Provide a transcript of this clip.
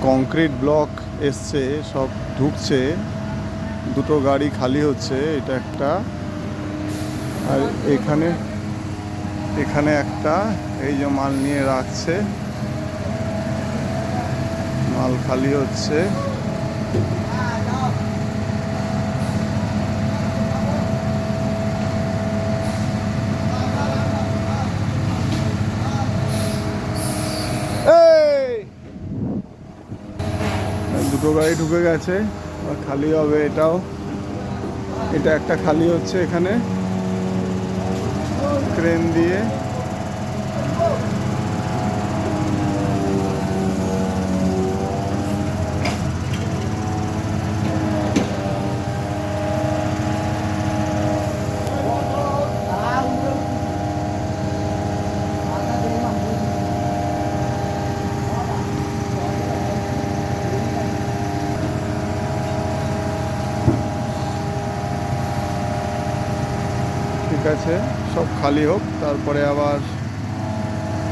Concrete block এসছে, সব ঢুকছে, দুটো গাড়ি খালি হচ্ছে। এটা একটা, আর এখানে এখানে একটা, এই যে মাল নিয়ে রাখছে, মাল খালি হচ্ছে। দুটো গাড়ি ঢুকে গেছে, খালি হবে এটাও। এটা একটা খালি হচ্ছে এখানে ক্রেন দিয়ে। ঠিক আছে, সব খালি হোক, তারপরে আবার